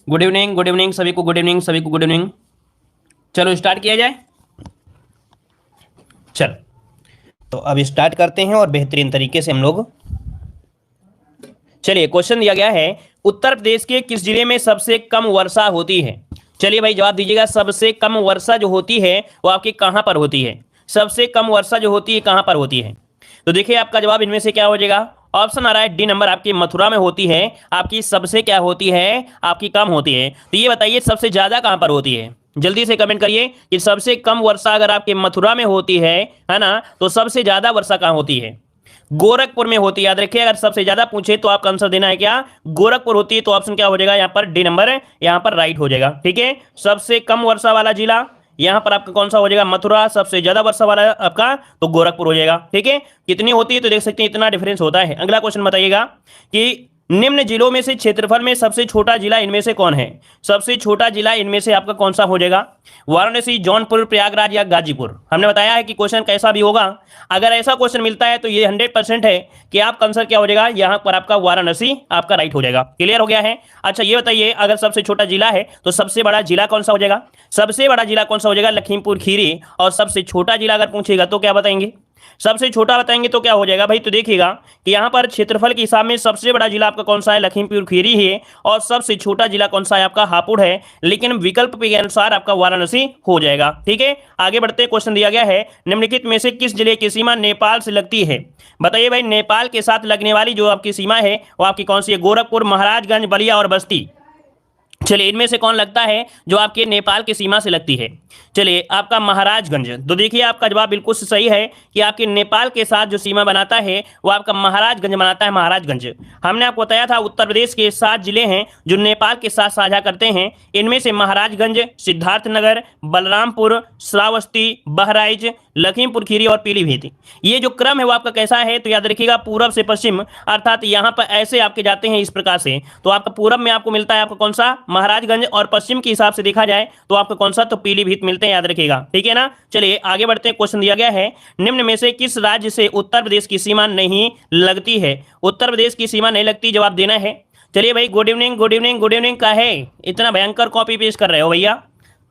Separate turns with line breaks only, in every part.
Good evening, good evening सभी को, good evening सभी को, गुड इवनिंग। चलो स्टार्ट किया जाए। चलो तो अब स्टार्ट करते हैं और बेहतरीन तरीके से हम लोग। चलिए, क्वेश्चन दिया गया है, उत्तर प्रदेश के किस जिले में सबसे कम वर्षा होती है? चलिए भाई जवाब दीजिएगा। सबसे कम वर्षा जो होती है वो आपकी कहां पर होती है? सबसे कम वर्षा जो होती है कहां पर होती है? तो देखिए आपका जवाब इनमें से क्या हो जाएगा। ऑप्शन आ रहा है डी नंबर, आपकी मथुरा में होती है। आपकी सबसे क्या होती है? आपकी कम होती है। तो ये बताइए सबसे ज्यादा कहां पर होती है? जल्दी से कमेंट करिए कि सबसे कम वर्षा अगर आपके मथुरा में होती है ना, तो सबसे ज्यादा वर्षा कहां होती है? गोरखपुर में होती है। याद रखिए, अगर सबसे ज्यादा पूछे तो आपका आंसर देना है क्या? गोरखपुर होती है। तो ऑप्शन क्या हो जाएगा यहाँ पर? डी नंबर यहाँ पर राइट हो जाएगा। ठीक है, सबसे कम वर्षा वाला जिला यहाँ पर आपका कौन सा हो जाएगा? मथुरा। सबसे ज्यादा वर्षा वाला आपका तो गोरखपुर हो जाएगा। ठीक है, कितनी होती है तो देख सकते हैं इतना डिफरेंस होता है। अगला क्वेश्चन बताइएगा कि निम्न जिलों में से क्षेत्रफल में सबसे छोटा जिला इनमें से कौन है? सबसे छोटा जिला इनमें से आपका कौन सा हो जाएगा? वाराणसी, जौनपुर, प्रयागराज या गाजीपुर? हमने बताया है कि क्वेश्चन कैसा भी होगा, अगर ऐसा क्वेश्चन मिलता है तो ये 100% है कि आपका आंसर क्या हो जाएगा? यहां पर आपका वाराणसी आपका राइट हो जाएगा। क्लियर हो गया है? अच्छा ये बताइए, अगर सबसे छोटा जिला है तो सबसे बड़ा जिला कौन सा हो जाएगा? सबसे बड़ा जिला कौन सा हो जाएगा? लखीमपुर खीरी। और सबसे छोटा जिला अगर पूछेगा तो क्या बताएंगे? सबसे छोटा बताएंगे तो क्या हो जाएगा भाई? तो देखिएगा कि यहां पर क्षेत्रफल के हिसाब में सबसे बड़ा जिला आपका कौन सा है? लखीमपुर खीरी है। और सबसे छोटा जिला कौन सा है? आपका हापुड़ है। लेकिन विकल्प के अनुसार आपका वाराणसी हो जाएगा। ठीक है, आगे बढ़ते। क्वेश्चन दिया गया है, निम्नलिखित में से किस जिले की सीमा नेपाल से लगती है? बताइए भाई, नेपाल के साथ लगने वाली जो आपकी सीमा है वो आपकी कौन सी है? गोरखपुर, महाराजगंज, बलिया और बस्ती? चलिए, इनमें से कौन लगता है जो आपके नेपाल की सीमा से लगती है? चलिए, आपका महाराजगंज। तो देखिए आपका जवाब बिल्कुल सही है कि आपके नेपाल के साथ जो सीमा बनाता है वो आपका महाराजगंज बनाता है। महाराजगंज हमने आपको बताया था उत्तर प्रदेश के 7 जिले हैं जो नेपाल के साथ साझा करते हैं। इनमें से महाराजगंज, सिद्धार्थनगर, बलरामपुर, श्रावस्ती, बहराइच, लखीमपुर खीरी और पीलीभीत, ये जो क्रम है वो आपका कैसा है? तो याद रखिएगा, पूरब से पश्चिम, अर्थात यहाँ पर ऐसे आपके जाते हैं इस प्रकार से। तो आपका पूरब में आपको मिलता है आपका कौन सा? महाराजगंज। और पश्चिम के हिसाब से देखा जाए तो आपका कौन सा? तो पीलीभीत मिलते हैं। याद रखिएगा, ठीक है ना। चलिए आगे बढ़ते हैं। क्वेश्चन दिया गया है, निम्न में से किस राज्य से उत्तर प्रदेश की सीमा नहीं लगती है? उत्तर प्रदेश की सीमा नहीं लगती, जवाब देना है। चलिए भाई, good evening, good evening, good evening का है इतना भयंकर कॉपी पेस्ट कर रहे हो भैया?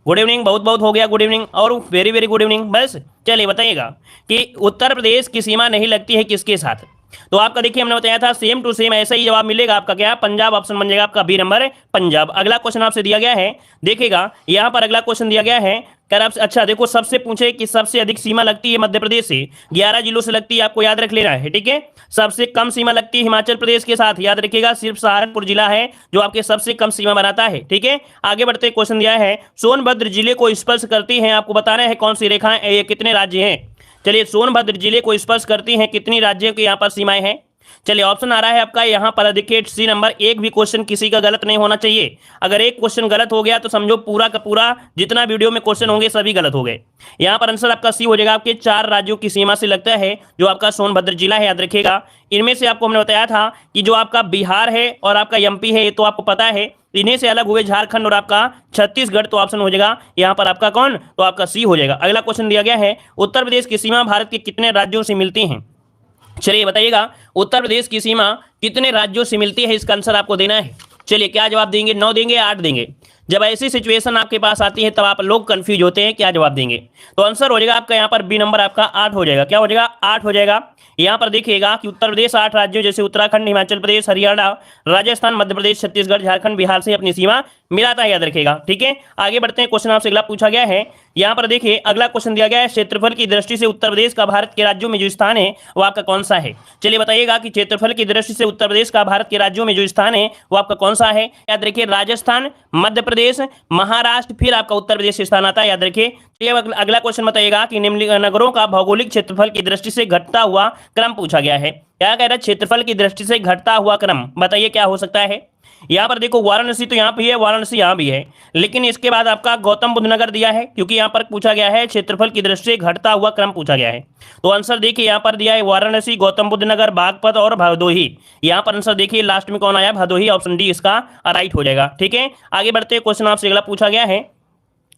गुड इवनिंग बहुत बहुत हो गया, गुड इवनिंग और वेरी वेरी गुड इवनिंग बस। चलिए बताइएगा कि उत्तर प्रदेश की सीमा नहीं लगती है किसके साथ? तो आपका देखिए हमने बताया था सेम टू सेम ऐसा ही जवाब मिलेगा आपका। क्या? पंजाब। ऑप्शन बन जाएगा आपका बी नंबर, पंजाब। अगला क्वेश्चन आपसे दिया गया है, देखिएगा यहां पर अगला क्वेश्चन दिया गया है, कर आप अच्छा देखो, सबसे पूछे कि सबसे अधिक सीमा लगती है मध्य प्रदेश से, 11 जिलों से लगती है, आपको याद रख लेना है। ठीक है, सबसे कम सीमा लगती है हिमाचल प्रदेश के साथ, याद रखिएगा सिर्फ सहारनपुर जिला है जो आपके सबसे कम सीमा बनाता है। ठीक है, आगे बढ़ते। क्वेश्चन दिया है, सोनभद्र जिले को स्पर्श करती है, आपको बताना है कौन सी रेखाएं, ये कितने राज्य हैं? चलिए, सोनभद्र जिले को स्पर्श करती हैं कितनी राज्यों की यहाँ पर सीमाएं हैं? चलिए, ऑप्शन आ रहा है आपका यहाँ पर, देखिए सी नंबर। एक भी क्वेश्चन किसी का गलत नहीं होना चाहिए। अगर एक क्वेश्चन गलत हो गया तो समझो पूरा का पूरा जितना वीडियो में क्वेश्चन होंगे सभी गलत हो गए। यहाँ पर आंसर आपका सी हो जाएगा। आपके 4 राज्यों की सीमा से लगता है जो आपका सोनभद्र जिला है। याद रखिएगा, इनमें से आपको हमने बताया था कि जो आपका बिहार है और आपका एमपी है ये तो आपको पता है, इन्हें से अलग हुए झारखंड और आपका छत्तीसगढ़। तो ऑप्शन हो जाएगा यहाँ पर आपका कौन? तो आपका सी हो जाएगा। अगला क्वेश्चन दिया गया है, उत्तर प्रदेश की सीमा भारत के कितने राज्यों से मिलती हैं? चलिए बताइएगा, उत्तर प्रदेश की सीमा कितने राज्यों से मिलती है, इसका आंसर आपको देना है। चलिए, क्या जवाब देंगे? 9 देंगे, 8 देंगे? जब ऐसी सिचुएशन आपके पास आती है तब आप लोग कंफ्यूज होते हैं क्या जवाब देंगे। तो आंसर हो जाएगा आपका यहाँ पर बी नंबर, आपका 8 हो जाएगा। क्या हो जाएगा? 8 हो जाएगा। यहाँ पर देखिएगा कि उत्तर प्रदेश 8 राज्यों जैसे उत्तराखंड, हिमाचल प्रदेश, हरियाणा, राजस्थान, मध्य प्रदेश, छत्तीसगढ़, झारखंड, बिहार से अपनी सीमा मिलाता है। याद रखिएगा, ठीक है। आगे बढ़ते हैं। क्वेश्चन आपसे अगला पूछा गया है, यहाँ पर देखिए अगला क्वेश्चन दिया गया है, क्षेत्रफल की दृष्टि से उत्तर प्रदेश का भारत के राज्यों में जो स्थान है वो आपका कौन सा है? चलिए बताइएगा कि क्षेत्रफल की दृष्टि से उत्तर प्रदेश का भारत के राज्यों में जो स्थान है वो आपका कौन सा है? याद रखिए, राजस्थान, मध्य प्रदेश, महाराष्ट्र, फिर आपका उत्तर प्रदेश स्थान आता है। याद रखिए। अगला क्वेश्चन बताइएगा कि निम्नलिखित नगरों का भौगोलिक क्षेत्रफल की दृष्टि से घटता हुआ क्रम पूछा गया है। क्या कह रहा है? क्षेत्रफल की दृष्टि से घटता हुआ क्रम, बताइए क्या हो सकता है? यहाँ पर देखो वाराणसी तो यहाँ भी है, वाराणसी यहाँ भी है, लेकिन इसके बाद आपका गौतम बुद्ध नगर दिया है, क्योंकि यहाँ पर पूछा गया है क्षेत्रफल की दृष्टि से घटता हुआ क्रम पूछा गया है। तो आंसर देखिए यहाँ पर दिया है वाराणसी, गौतम बुद्ध नगर, बागपत और भदोही। यहाँ पर आंसर देखिए लास्ट में कौन आया? भदोही। ऑप्शन डी इसका राइट हो जाएगा। ठीक है, आगे बढ़ते। क्वेश्चन आपसे अगला पूछा गया है,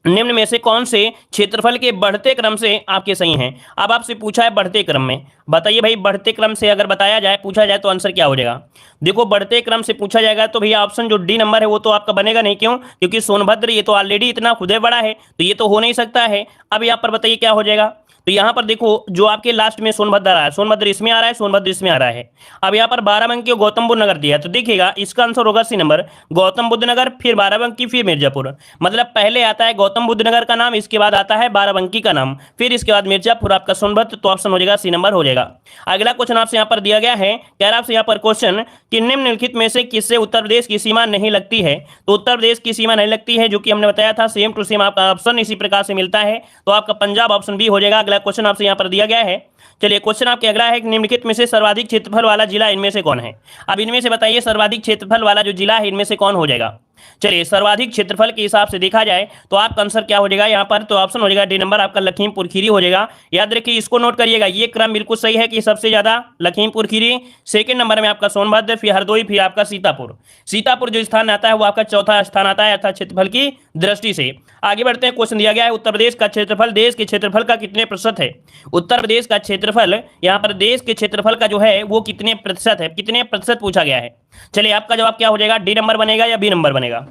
निम्न में से कौन से क्षेत्रफल के बढ़ते क्रम से आपके सही हैं? अब आपसे पूछा है बढ़ते क्रम में, बताइए भाई, बढ़ते क्रम से अगर बताया जाए, पूछा जाए तो आंसर क्या हो जाएगा? देखो, बढ़ते क्रम से पूछा जाएगा तो भैया ऑप्शन जो डी नंबर है वो तो आपका बनेगा नहीं। क्यों? क्योंकि सोनभद्र ये तो ऑलरेडी इतना खुदे बड़ा है, तो ये तो हो नहीं सकता है। अब यहाँ पर बताइए क्या हो जाएगा? तो यहाँ पर देखो, जो आपके लास्ट में सोनभद्र आ रहा है, सोनभद्र इसमें आ रहा है, सोनभद्र इसमें आ रहा है। अब यहाँ पर बाराबंकी और गौतम बुद्ध नगर दिया है, तो देखिएगा इसका आंसर होगा सी नंबर, गौतम बुद्ध नगर, फिर बाराबंकी, फिर मिर्जापुर। मतलब पहले आता है गौतम बुद्ध नगर का नाम, इसके बाद आता है बाराबंकी का नाम, फिर इसके बाद मिर्जापुर, आपका सोनभद्र। तो ऑप्शन हो जाएगा सी नंबर हो जाएगा। अगला क्वेश्चन आपसे यहाँ पर दिया गया है, कह रहा आपसे यहाँ पर क्वेश्चन कि निम्नलिखित में से किससे उत्तर प्रदेश की सीमा नहीं लगती है? तो उत्तर प्रदेश की सीमा नहीं लगती है, जो कि हमने बताया था, सेम टू सेम आपका ऑप्शन इसी प्रकार से मिलता है, तो आपका पंजाब ऑप्शन बी हो जाएगा। अगला क्वेश्चन आपसे यहाँ पर दिया गया है, चलिए क्वेश्चन आपके अगला है, निम्नलिखित में से सर्वाधिक क्षेत्रफल वाला जिला इनमें से कौन है? अब इनमें से बताइए सर्वाधिक क्षेत्रफल वाला जो जिला है इनमें से कौन हो जाएगा? चलिए, सर्वाधिक क्षेत्रफल के हिसाब से देखा जाए तो आपका आंसर क्या हो जाएगा यहाँ पर? तो ऑप्शन हो जाएगा डी नंबर, आपका लखीमपुर खीरी हो जाएगा। याद रखिए, इसको नोट करिएगा, ये क्रम बिल्कुल सही है कि सबसे ज्यादा लखीमपुर खीरी, सेकंड नंबर में आपका सोनभद्र, फिर हरदोई, फिर आपका सीतापुर। सीतापुर जो स्थान आता है वो आपका चौथा स्थान आता है अर्थात क्षेत्रफल की दृष्टि से। आगे बढ़ते हैं, क्वेश्चन दिया गया है, उत्तर प्रदेश का क्षेत्रफल देश के क्षेत्रफल का कितने प्रतिशत है? उत्तर प्रदेश का क्षेत्रफल यहाँ पर देश के क्षेत्रफल का जो है वो कितने प्रतिशत है, कितने प्रतिशत पूछा गया है। चलिए, आपका जवाब क्या हो जाएगा? डी नंबर बनेगा या बी नंबर बनेगा?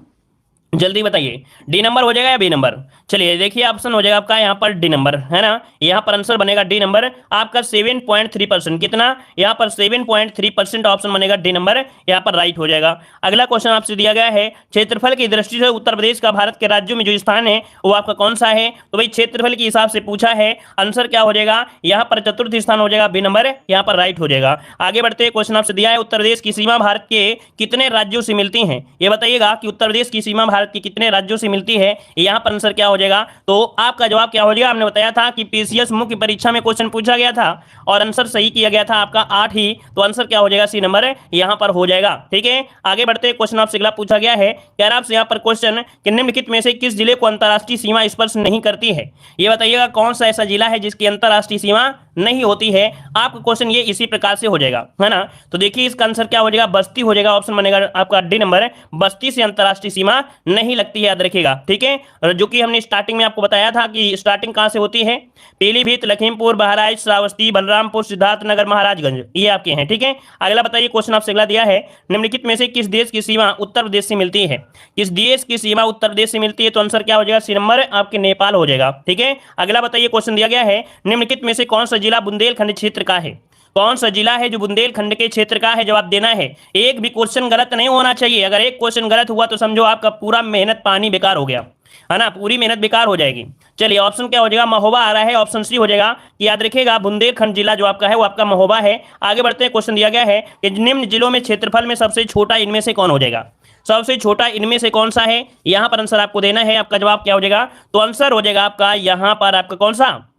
जल्दी बताइए, डी नंबर हो जाएगा या बी नंबर? चलिए देखिए, ऑप्शन हो जाएगा आपका यहाँ पर डी नंबर, है ना। यहाँ पर आंसर बनेगा डी नंबर, आपका 7.3%। कितना? यहाँ पर 7.3% ऑप्शन बनेगा डी नंबर, यहाँ पर राइट हो जाएगा। अगला क्वेश्चन आपसे दिया गया है, क्षेत्रफल की दृष्टि से उत्तर प्रदेश का भारत के राज्यों में जो स्थान है वो आपका कौन सा है? तो भाई क्षेत्रफल के हिसाब से पूछा है, आंसर क्या हो जाएगा? यहाँ पर चतुर्थ स्थान हो जाएगा, बी नंबर, यहाँ पर राइट हो जाएगा। आगे बढ़ते, क्वेश्चन आपसे दिया है, उत्तर प्रदेश की सीमा भारत के कितने राज्यों से मिलती है? ये बताइएगा कि उत्तर प्रदेश की सीमा भारत के कितने राज्यों से मिलती है। यहाँ पर आंसर क्या हो जाएगा? तो आपका जवाब क्या हो जाएगा? हमने बताया था कि पीसीएस मुख्य परीक्षा में क्वेश्चन पूछा गया था और आंसर सही किया गया था आपका 8 ही, तो आंसर क्या हो जाएगा? सी नंबर यहाँ पर हो जाएगा। ठीक है, आगे बढ़ते, क्वेश्चन आपसे अगला पूछा गया है, कह रहा आपसे यहाँ पर क्वेश्चन कि निम्नलिखित में से किस जिले को अंतरराष्ट्रीय सीमा स्पर्श नहीं करती है? ये बताइएगा कौन सा ऐसा जिला है जिसकी अंतरराष्ट्रीय सीमा नहीं होती है। आपका क्वेश्चन ये इसी प्रकार से हो जाएगा, है ना। तो देखिए इसका आंसर क्या हो जाएगा? बस्ती हो जाएगा, ऑप्शन बनेगा आपका डी नंबर, बस्ती से अंतरराष्ट्रीय सीमा नहीं लगती है, याद रखिएगा। ठीक है, जो कि हमने स्टार्टिंग में आपको बताया था कि स्टार्टिंग कहां से होती है, पीलीभीत, लखीमपुर, बहराइच, श्रावस्ती, बलरामपुर, सिद्धार्थनगर, महाराजगंज, ये आपके हैं। ठीक है, अगला बताइए, क्वेश्चन आपसे अगला दिया है, निम्नलिखित में से किस देश की सीमा उत्तर प्रदेश से मिलती है? किस देश की सीमा उत्तर प्रदेश से मिलती है? तो आंसर क्या हो जाएगा? सी नंबर, आपके नेपाल हो जाएगा। ठीक है, अगला बताइए, क्वेश्चन दिया गया है, निम्नलिखित में से कौन सा जिला बुंदेलखंड क्षेत्र का है? कौन सा जिला है जो बुंदेलखंड के क्षेत्र का है? जवाब देना है, एक भी क्वेश्चन गलत नहीं होना चाहिए। अगर एक क्वेश्चन गलत हुआ तो समझो आपका पूरा मेहनत पानी बेकार हो गया, है ना, पूरी मेहनत बेकार हो जाएगी। चलिए, ऑप्शन क्या हो जाएगा? महोबा आ रहा है, ऑप्शन सी हो जाएगा कि याद रखिएगा बुंदेलखंड जिला जो आपका है वो आपका महोबा है। आगे बढ़ते हैं, क्वेश्चन दिया गया है कि निम्न जिलों में क्षेत्रफल में सबसे छोटा इनमें से कौन हो जाएगा? सबसे छोटा इनमें से कौन सा है? यहां पर आंसर आपको देना है, आपका जवाब क्या हो जाएगा? तो आंसर हो जाएगा आपका यहां पर आपका कौन सा?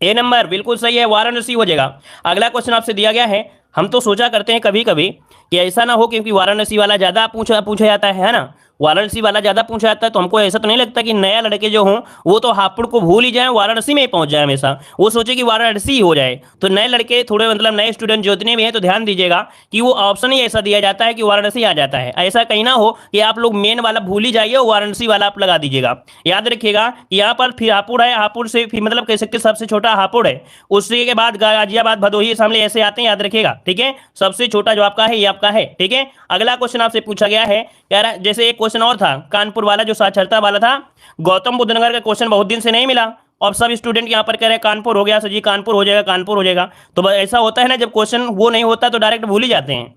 ए नंबर, बिल्कुल सही है, वाराणसी हो जाएगा। अगला क्वेश्चन आपसे दिया गया है, हम तो सोचा करते हैं कभी कभी कि ऐसा ना हो क्योंकि वाराणसी वाला ज्यादा पूछा जाता है ना, वाराणसी वाला ज्यादा पूछा जाता है, तो हमको ऐसा तो नहीं लगता कि नया लड़के जो हों वो तो हापुड़ को भूल ही जाए, वाराणसी में ही पहुंच जाए, हमेशा वो सोचे कि वाराणसी ही हो जाए। तो नए लड़के थोड़े मतलब नए स्टूडेंट जितने भी हैं तो ध्यान दीजिएगा कि वो ऑप्शन ही ऐसा दिया जाता है कि वाराणसी आ जाता है। ऐसा कहीं ना हो कि आप लोग मेन वाला भूल ही जाइए, वाराणसी वाला आप लगा दीजिएगा। याद रखिएगा यहाँ पर फिर हापुड़ है, हापुड़ से फिर मतलब कह सकते सबसे छोटा हापुड़ है, उसी के बाद गाजियाबाद, भदोही, शामली ऐसे आते हैं, याद रखिएगा। ठीक है, सबसे छोटा जो आपका है ये आपका है। ठीक है, अगला क्वेश्चन आपसे पूछा गया है, कह रहा जैसे एक क्वेश्चन और था कानपुर वाला जो साक्षरता वाला था, गौतम बुद्ध नगर का क्वेश्चन बहुत दिन से नहीं मिला और सब स्टूडेंट यहाँ पर कह रहे हैं कानपुर हो गया सर जी, कानपुर हो जाएगा, कानपुर हो जाएगा। तो ऐसा होता है ना, जब क्वेश्चन वो नहीं होता तो डायरेक्ट भूल ही जाते हैं।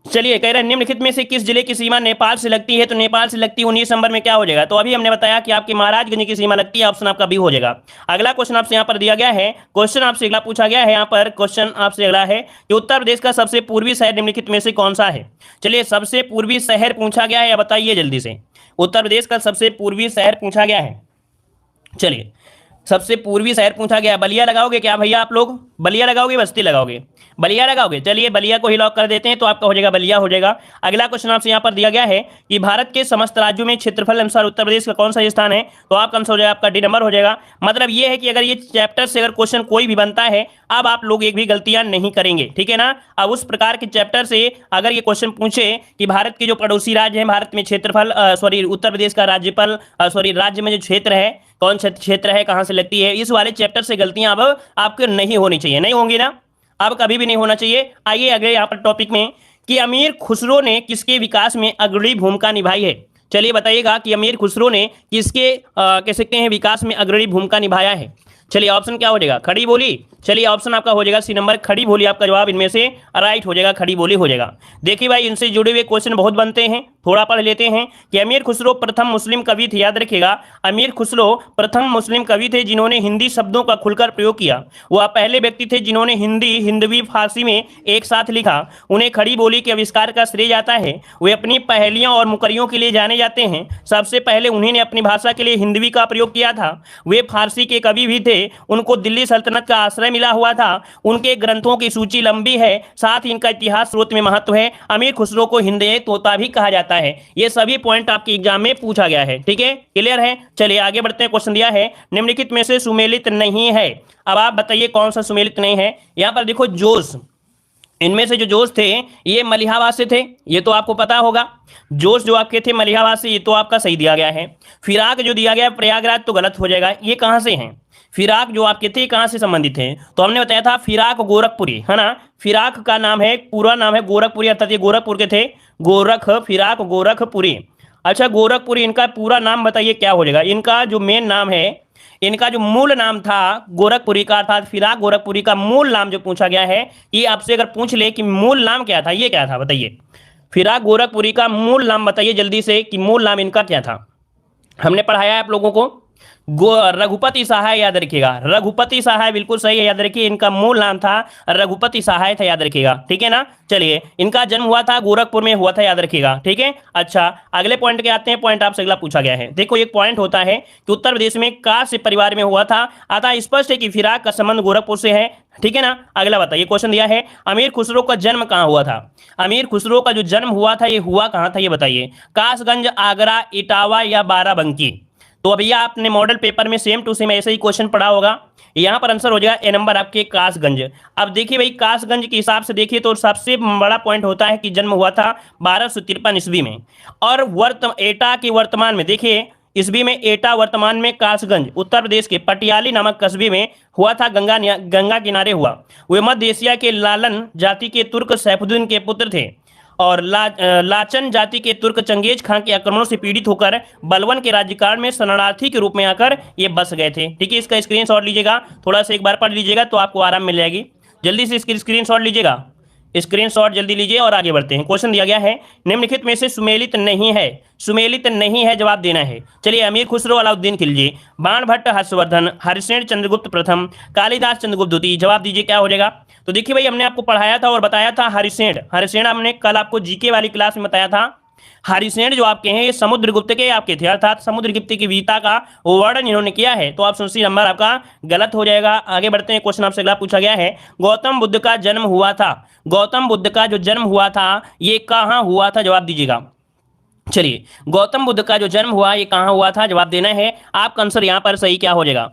चलिए, कह रहे हैं निम्नलिखित में से किस जिले की सीमा नेपाल से लगती है? तो नेपाल से लगती है 19 नंबर में क्या हो जाएगा? तो अभी हमने बताया कि आपकी महाराजगंज की सीमा लगती है, ऑप्शन आपका बी हो जाएगा। अगला क्वेश्चन आपसे यहाँ पर दिया गया है, क्वेश्चन आपसे अगला पूछा गया है, यहाँ पर क्वेश्चन आपसे अगला है कि उत्तर प्रदेश का सबसे पूर्वी शहर निम्नलिखित में से कौन सा है? चलिए, सबसे पूर्वी शहर पूछा गया है, बताइए जल्दी से, उत्तर प्रदेश का सबसे पूर्वी शहर पूछा गया है। चलिए, सबसे पूर्वी शहर पूछा गया, बलिया लगाओगे क्या भैया आप लोग? बलिया लगाओगे, बस्ती लगाओगे? बलिया लगाओगे। चलिए, बलिया को ही लॉक कर देते हैं, तो आपका हो जाएगा बलिया हो जाएगा। अगला क्वेश्चन आपसे यहाँ पर दिया गया है कि भारत के समस्त राज्यों में क्षेत्रफल अनुसार उत्तर प्रदेश का कौन सा स्थान है? तो आपका आंसर हो जाएगा आपका डी नंबर हो जाएगा। मतलब ये है कि अगर ये चैप्टर से अगर क्वेश्चन कोई भी बनता है, अब आप लोग एक भी गलतियां नहीं करेंगे, ठीक है ना। अब उस प्रकार के चैप्टर से अगर ये क्वेश्चन पूछे कि भारत के जो पड़ोसी राज्य हैं, भारत में क्षेत्रफल उत्तर प्रदेश का राज्यपाल राज्य में जो क्षेत्र है, कौन क्षेत्र है, कहां से लगती है, इस वाले चैप्टर से गलतियां अब आपके नहीं होनी चाहिए। चाहिए, नहीं होंगी ना, अब कभी भी नहीं होना चाहिए। आइए अगले यहाँ पर टॉपिक में कि अमीर खुसरो ने किसके विकास में अग्रणी भूमिका निभाई है। चलिए बताइएगा कि अमीर खुसरो ने किसके कह सकते हैं विकास में अग्रणी भूमिका निभाया है। चलिए ऑप्शन क्या हो जाएगा, खड़ी बोली। चलिए ऑप्शन आपका हो जाएगा सी नंबर, खड़ी बोली आपका जवाब इनमें से राइट हो जाएगा, खड़ी बोली हो जाएगा। देखिए भाई इनसे जुड़े हुए क्वेश्चन बहुत बनते हैं, थोड़ा पढ़ लेते हैं कि अमीर खुसरो प्रथम मुस्लिम कवि थे, याद रखिएगा अमीर खुसरो प्रथम मुस्लिम कवि थे जिन्होंने हिंदी शब्दों का खुलकर प्रयोग किया। वह पहले व्यक्ति थे जिन्होंने हिंदी, हिंदवी, फारसी में एक साथ लिखा। उन्हें खड़ी बोली के आविष्कार का श्रेय जाता है। वे अपनी पहेलियों और मुकरियों के लिए जाने जाते हैं। सबसे पहले उन्होंने अपनी भाषा के लिए हिंदवी का प्रयोग किया था। वे फारसी के कवि भी थे। उनको दिल्ली सल्तनत का आश्रय मिला हुआ था। उनके ग्रंथों की सूची लंबी है, साथ ही इनका इतिहास स्रोत में महत्व है। अमीर खुसरो को हिंदे तोता भी कहा जाता है। ये सभी पॉइंट आपके एग्जाम में पूछा गया है, ठीक है, क्लियर है। चलिए आगे बढ़ते हैं। क्वेश्चन दिया है निम्नलिखित में से सुमेलित नहीं है। अब आप बताइए कौन सा सुमेलित नहीं है। यहां पर देखो जोश, इनमें से जो जोश थे ये मलिहाबाद से थे, ये तो आपको पता होगा। जोश जो आपके थे मलिहाबाद से, ये तो आपका सही दिया गया है। फिराक जो दिया गया प्रयागराज, तो गलत हो जाएगा। ये कहां से हैं फिराक जो आपके थे, कहां से संबंधित हैं? तो हमने बताया था फिराक गोरखपुरी है ना। फिराक का नाम है, पूरा नाम है गोरखपुरी, अर्थात ये गोरखपुर के थे। गोरख, फिराक गोरखपुरी। अच्छा गोरखपुरी, इनका पूरा नाम बताइए क्या हो जाएगा। इनका जो मेन नाम है, इनका जो मूल नाम था गोरखपुरी का, अर्थात फिराक गोरखपुरी का मूल नाम जो पूछा गया है, ये आपसे अगर पूछ ले कि मूल नाम क्या था, ये क्या था बताइए। फिराक गोरखपुरी का मूल नाम बताइए जल्दी से कि मूल नाम इनका क्या था। हमने पढ़ाया है आप लोगों को, रघुपति सहाय, याद रखिएगा रघुपति सहाय, बिल्कुल सही है, याद रखिए इनका मूल नाम था रघुपति सहाय था, याद रखिएगा, ठीक है ना। चलिए इनका जन्म हुआ था गोरखपुर में हुआ था, याद रखिएगा, ठीक है। अच्छा अगले पॉइंट के आते हैं। पॉइंट आपसे अगला पूछा गया है। देखो एक पॉइंट होता है कि उत्तर प्रदेश में कास्य परिवार में हुआ था, अतः स्पष्ट है कि फिराक का संबंध गोरखपुर से है, ठीक है ना। अगला बताइए, क्वेश्चन दिया है अमीर खुसरो का जन्म कहां हुआ था। अमीर खुसरो का जो जन्म हुआ था ये हुआ कहां था, ये बताइए। कासगंज, आगरा, इटावा या बाराबंकी। तो भैया आपने मॉडल पेपर में सेम टू सेम ऐसे ही क्वेश्चन पढ़ा होगा। यहां पर आंसर हो जाएगा ए नंबर आपके कासगंज। अब देखिए भाई कासगंज के हिसाब से देखिए तो सबसे बड़ा पॉइंट होता है कि जन्म हुआ था 1253 ईस्वी में। और एटा के वर्तमान में देखिए, ईस्वी में एटा, वर्तमान में कासगंज, उत्तर प्रदेश के पटियाली नामक कस्बे में हुआ था, गंगा किनारे हुआ। वे मध्य एशिया के लालन जाति के तुर्क सैफुद्दीन के पुत्र थे और लाचन जाति के तुर्क चंगेज खां के आक्रमणों से पीड़ित होकर बलवन के राज्यकाल में शरणार्थी के रूप में आकर ये बस गए थे, ठीक है। इसका स्क्रीनशॉट लीजिएगा, थोड़ा सा एक बार पढ़ लीजिएगा तो आपको आराम मिल जाएगी। जल्दी से इसकी स्क्रीनशॉट लीजिएगा, स्क्रीनशॉट जल्दी लीजिए और आगे बढ़ते हैं। क्वेश्चन दिया गया है निम्नलिखित में से सुमेलित नहीं है। सुमेलित नहीं है, जवाब देना है। चलिए अमीर खुसरो, अलाउद्दीन खिलजी, बाणभट्ट, हर्षवर्धन, हरिसेन चंद्रगुप्त प्रथम, कालिदास चंद्रगुप्त द्वितीय। जवाब दीजिए क्या हो जाएगा। तो देखिए भाई हमने आपको पढ़ाया था और बताया था हरिसेन। हरिसेन हमने कल आपको जीके वाली क्लास में बताया था। हरिसेन जो आपके हैं ये समुद्रगुप्त के आपके थे, अर्थात समुद्रगुप्त की वीरता का वर्णन इन्होंने किया है। तो ऑप्शन सी नंबर आपका गलत हो जाएगा। आगे बढ़ते हैं। क्वेश्चन आपसे अगला पूछा गया है गौतम बुद्ध का जन्म हुआ था। गौतम बुद्ध का जो जन्म हुआ था ये कहां हुआ था, जवाब दीजिएगा। चलिए गौतम बुद्ध का जो जन्म हुआ ये कहां हुआ था, जवाब देना है। आपका आंसर यहां पर सही क्या हो जाएगा।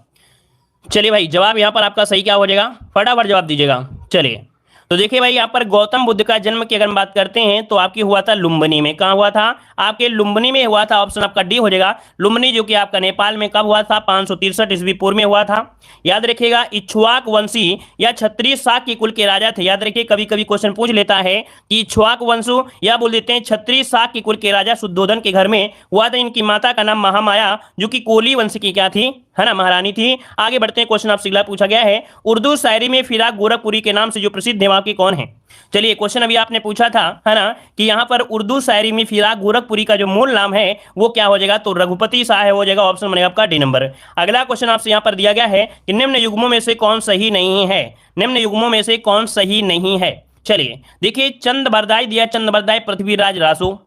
चलिए भाई जवाब यहां पर आपका सही क्या हो जाएगा, फटाफट जवाब दीजिएगा। चलिए तो देखिए भाई यहाँ पर गौतम बुद्ध का जन्म की अगर हम बात करते हैं तो आपकी हुआ था लुम्बिनी में। कहाँ हुआ था, आपके लुम्बिनी में हुआ था। ऑप्शन आपका डी हो जाएगा लुम्बिनी, जो कि आपका नेपाल में कब हुआ था, 563 ईस्वी पूर्व में हुआ था। याद रखिएगा इक्ष्वाक वंशी या क्षत्रिय शाक के कुल के राजा थे। याद रखिए कभी कभी क्वेश्चन पूछ लेता है कि इक्ष्वाक वंशु या बोल देते हैं क्षत्रिय शाक के कुल के राजा शुद्धोधन के घर में हुआ था। इनकी माता का नाम महामाया, जो कि कोली वंश की क्या थी, है ना, महारानी थी। आगे बढ़ते हैं। क्वेश्चन आपसे अगला पूछा गया है उर्दू शायरी में फिराक गोरखपुरी के नाम से जो प्रसिद्ध है वहां के कौन है। चलिए क्वेश्चन अभी आपने पूछा था, है ना, कि यहां पर उर्दू शायरी में फिराक गोरखपुरी का जो मूल नाम है वो क्या हो जाएगा, तो रघुपति सहाय हो जाएगा। ऑप्शन बनेगा आपका डी नंबर। अगला क्वेश्चन आपसे यहां पर दिया गया है कि निम्न युग्मों में से कौन सही नहीं है। निम्न युग्मों में से कौन सही नहीं है। चलिए देखिए चंद बरदाई दिया, चंद बरदाई पृथ्वीराज रासो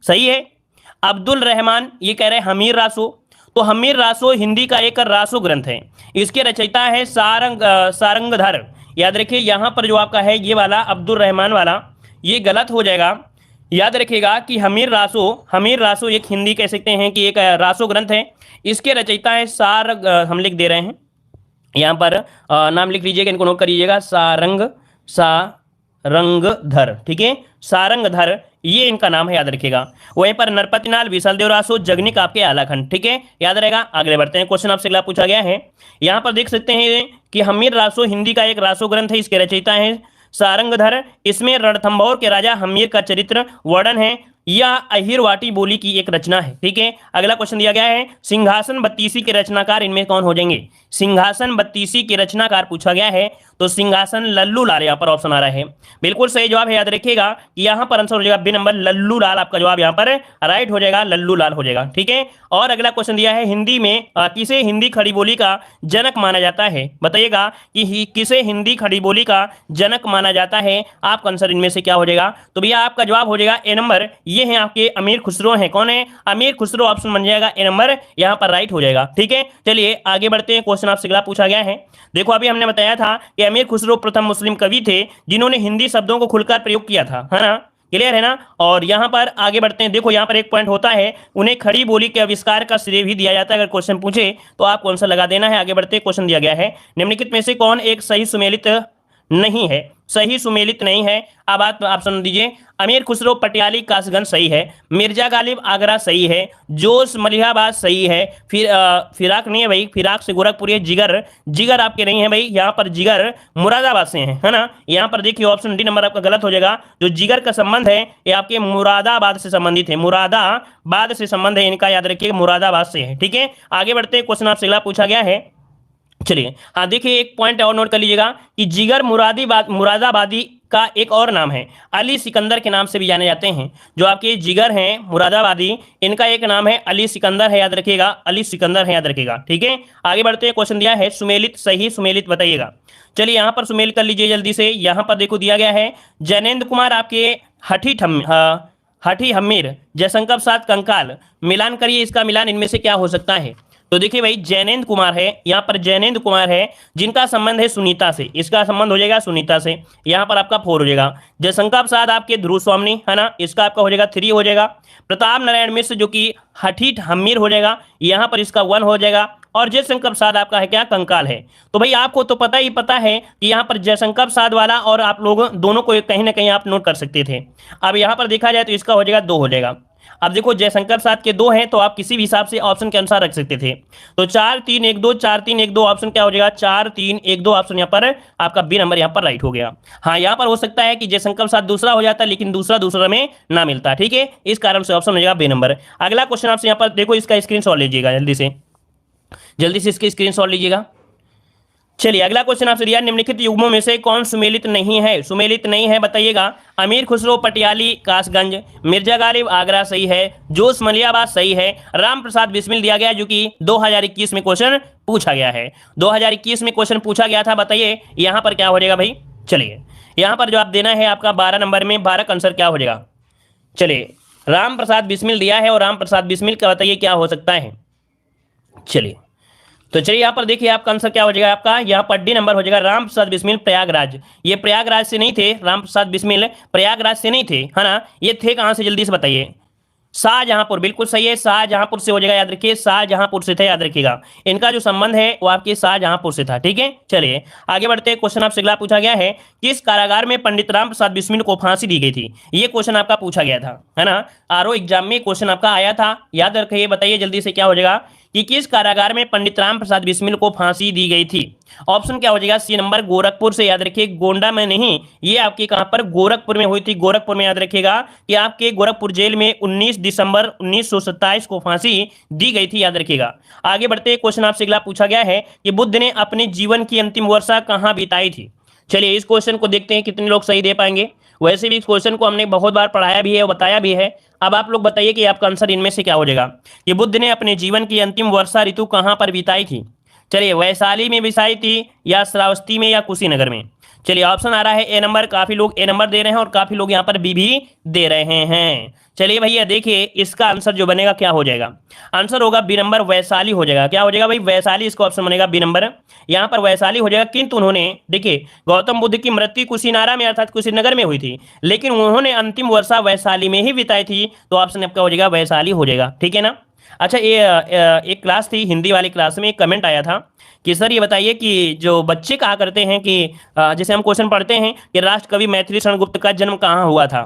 सही है। अब्दुल रहमान ये कह रहे हैं हमीर रासो। तो हमीर रासो हिंदी का एक रासो ग्रंथ है। इसके रचयिता है सारंगधर। याद रखिए यहां पर जो आपका है ये वाला अब्दुल रहमान वाला ये गलत हो जाएगा। याद रखिएगा कि हमीर रासो एक हिंदी कह सकते हैं कि एक रासो ग्रंथ है। इसके रचयिता है हम लिख दे रहे हैं यहाँ पर नाम लिख लीजिएगा, इनको नोट करिएगा, सारंगधर, ठीक है, सारंगधर ये इनका नाम है, याद रखिएगा। वहीं पर नरपतिनाल, विशालदेव रासो, जगनिक आपके आलाखंड, ठीक है, याद रहेगा। आगे बढ़ते हैं, क्वेश्चन आपसे अगला पूछा गया है। यहाँ पर देख सकते हैं कि हम्मीर रासो हिंदी का एक रासो ग्रंथ है, इसके रचयिता है सारंगधर। इसमें रणथंभौर के राजा हम्मीर का चरित्र वर्णन है। यह अहिरवाटी बोली की एक रचना है, ठीक है। अगला क्वेश्चन दिया गया है, सिंहासन बत्तीसी के रचनाकार इनमें कौन हो जाएंगे? सिंहासन बत्तीसी के रचनाकार पूछा गया है, तो सिंहासन लल्लू लाल यहाँ पर ऑप्शन आ रहा है। बिल्कुल सही जवाब है, याद रखिएगा कि यहाँ पर आंसर हो जाएगा बी नंबर, लल्लू लाल आपका जवाब यहाँ पर राइट हो जाएगा, लल्लू लाल हो जाएगा, ठीक है। और अगला क्वेश्चन दिया है, हिंदी में किसे हिंदी खड़ी बोली का जनक माना जाता है? बताइएगा कि किसे हिंदी खड़ी बोली का जनक माना जाता है। आपका आंसर इनमें से क्या हो जाएगा? तो भैया आपका जवाब हो जाएगा ए नंबर, ये हैं आपके अमीर खुसरो हैं। कौन है? अमीर खुसरो, ऑप्शन बन जाएगा ए नंबर, यहाँ पर राइट हो जाएगा, ठीक है। चलिए आगे बढ़ते हैं, क्वेश्चन आपसे अगला पूछा गया है। देखो अभी हमने बताया था कि अमीर खुसरो प्रथम मुस्लिम कवि थे जिन्होंने हिंदी शब्दों को खुलकर प्रयोग किया था, है ना, क्लियर है ना। और यहाँ पर आगे बढ़ते हैं, देखो यहाँ पर एक पॉइंट होता है, उन्हें खड़ी बोली के आविष्कार का श्रेय भी दिया जाता है। अगर क्वेश्चन पूछे तो आपको आंसर लगा देना है। आगे बढ़ते हैं, क्वेश्चन दिया गया है, निम्नलिखित में से कौन एक सही सुमेलित नहीं है? सही सुमेलित नहीं है। अब आप सुन दीजिए, अमीर खुसरो पटियाली कासगंज सही है, मिर्जा गालिब आगरा सही है, जोश मलिहाबाद सही है, फिर फिराक नहीं है भाई, फिराक से गोरखपुर है, जिगर, जिगर आपके नहीं है भाई, यहाँ पर जिगर मुरादाबाद से है ना। यहाँ पर देखिए ऑप्शन डी नंबर आपका गलत हो जाएगा। जो जिगर का संबंध है ये आपके मुरादाबाद से संबंधित है, मुरादाबाद से संबंध है इनका, याद रखिए मुरादाबाद से है, ठीक है। आगे बढ़ते हैं, क्वेश्चन आपसे अगला पूछा गया है। चलिए हाँ देखिए, एक पॉइंट और नोट कर लीजिएगा कि जिगर मुरादाबादी का एक और नाम है, अली सिकंदर के नाम से भी जाने जाते हैं। जो आपके जिगर हैं मुरादाबादी, इनका एक नाम है अली सिकंदर है, याद रखिएगा, अली सिकंदर है, याद रखिएगा, ठीक है। आगे बढ़ते हैं, क्वेश्चन दिया है सुमेलित, सही सुमेलित बताइएगा। चलिए यहाँ पर सुमेल कर लीजिए जल्दी से। यहाँ पर देखो दिया गया है, जैनेन्द्र कुमार आपके हठी हम्मीर, जयशंकर प्रसाद कंकाल, मिलान करिए, इसका मिलान इनमें से क्या हो सकता है? तो देखिए भाई जैनेन्द्र कुमार है, यहाँ पर जैनेन्द्र कुमार है जिनका संबंध है सुनीता से, इसका संबंध हो जाएगा सुनीता से, यहाँ पर आपका 4 हो जाएगा। जयशंकर प्रसाद आपके ध्रुव स्वामी है ना, इसका आपका हो जाएगा 3 हो जाएगा। प्रताप नारायण मिश्र जो कि हठीठ हम्मीर हो जाएगा, यहाँ पर इसका 1 हो जाएगा। और जयशंकर प्रसाद आपका है क्या? कंकाल है। तो भाई आपको तो पता है कि यहाँ पर जयशंकर प्रसाद वाला और आप लोग दोनों को कहीं ना कहीं आप नोट कर सकते थे। अब यहाँ पर देखा जाए तो इसका हो जाएगा 2 हो जाएगा। अब देखो जयशंकर प्रसाद के 2 हैं, तो आप किसी भी हिसाब से ऑप्शन के अनुसार रख सकते थे। तो 4 3 1 2, 4 3 1 2 ऑप्शन क्या हो जाएगा? 4 3 1 2 ऑप्शन यहाँ पर आपका बी नंबर यहाँ पर राइट हो गया। हाँ यहाँ पर हो सकता है कि जयशंकर प्रसाद दूसरा हो जाता, लेकिन दूसरा में ना मिलता, ठीक है, इस कारण से ऑप्शन हो जाएगा बी नंबर। अगला क्वेश्चन आपसे यहाँ पर देखो, इसका स्क्रीनशॉट लीजिएगा जल्दी से इसके स्क्रीनशॉट लीजिएगा। चलिए अगला क्वेश्चन आपसे दिया, निम्नलिखित युग्मों में से कौन सुमेलित नहीं है? सुमेलित नहीं है बताइएगा। अमीर खुसरो पटियाली कासगंज, मिर्जा गालिब आगरा सही है, जोश मलियाबाद सही है, राम प्रसाद बिस्मिल दिया गया जो कि 2021 में क्वेश्चन पूछा गया है। 2021 में क्वेश्चन पूछा गया था, बताइए यहाँ पर क्या हो जाएगा भाई? चलिए यहाँ पर जो आप देना है आपका 12 नंबर में 12 का आंसर क्या हो जाएगा? चलिए राम प्रसाद बिस्मिल दिया है, और राम प्रसाद बिस्मिल का बताइए क्या हो सकता है? चलिए तो चलिए यहाँ पर देखिए आपका आंसर क्या हो जाएगा, आपका यहाँ पर डी नंबर हो जाएगा, राम प्रसाद बिस्मिल प्रयागराज। ये प्रयागराज से नहीं थे, राम प्रसाद बिस्मिल प्रयागराज से नहीं थे, है ना। ये थे कहाँ से जल्दी से बताइए? शाहजहांपुर, बिल्कुल सही है, शाहजहांपुर से हो जाएगा, याद रखिए शाहजहांपुर से थे, याद रखिएगा। इनका जो संबंध है वो आपके शाहजहांपुर से था, ठीक है। चलिए आगे बढ़ते हैं, क्वेश्चन आपसे अगला पूछा गया है, किस कारागार में पंडित राम प्रसाद बिस्मिल को फांसी दी गई थी? ये क्वेश्चन आपका पूछा गया था, है ना, आरओ एग्जाम में क्वेश्चन आपका आया था, याद रखिए। बताइए जल्दी से क्या हो जाएगा कि किस कारागार में पंडित राम प्रसाद बिस्मिल को फांसी दी गई थी? ऑप्शन क्या हो जाएगा? सी नंबर, गोरखपुर से, याद रखिए, गोंडा में नहीं, ये आपके कहां पर? गोरखपुर में हुई थी, गोरखपुर में, याद रखिएगा कि आपके गोरखपुर जेल में 19 दिसंबर 1927 को फांसी दी गई थी, याद रखिएगा। आगे बढ़ते क्वेश्चन आपसे अगला पूछा गया है कि बुद्ध ने अपने जीवन की अंतिम वर्षा कहां बिताई थी? चलिए इस क्वेश्चन को देखते हैं कितने लोग सही दे पाएंगे। वैसे भी इस क्वेश्चन को हमने बहुत बार पढ़ाया भी है और बताया भी है। अब आप लोग बताइए कि आपका आंसर इनमें से क्या हो जाएगा कि बुद्ध ने अपने जीवन की अंतिम वर्षा ऋतु कहां पर बिताई थी? चलिए वैशाली में बिताई थी, या श्रावस्ती में, या कुशीनगर में? चलिए ऑप्शन आ रहा है ए नंबर, काफी लोग ए नंबर दे रहे हैं और काफी लोग यहाँ पर बी भी दे रहे हैं। चलिए भैया देखिए इसका आंसर जो बनेगा क्या हो जाएगा? आंसर होगा बी नंबर, वैशाली हो जाएगा। क्या हो जाएगा भाई? वैशाली, इसका ऑप्शन बनेगा बी नंबर, यहाँ पर वैशाली हो जाएगा। किंतु उन्होंने देखिए गौतम बुद्ध की मृत्यु कुशीनारा में अर्थात कुशीनगर में हुई थी, लेकिन उन्होंने अंतिम वर्षा वैशाली में ही बिताई थी, तो ऑप्शन आपका हो जाएगा वैशाली हो जाएगा, ठीक है ना। अच्छा ये एक क्लास थी हिंदी वाली क्लास में, एक कमेंट आया था कि सर ये बताइए कि जो बच्चे कहा करते हैं कि जैसे हम क्वेश्चन पढ़ते हैं कि राष्ट्र कवि मैथिली शरण गुप्त का जन्म कहाँ हुआ था,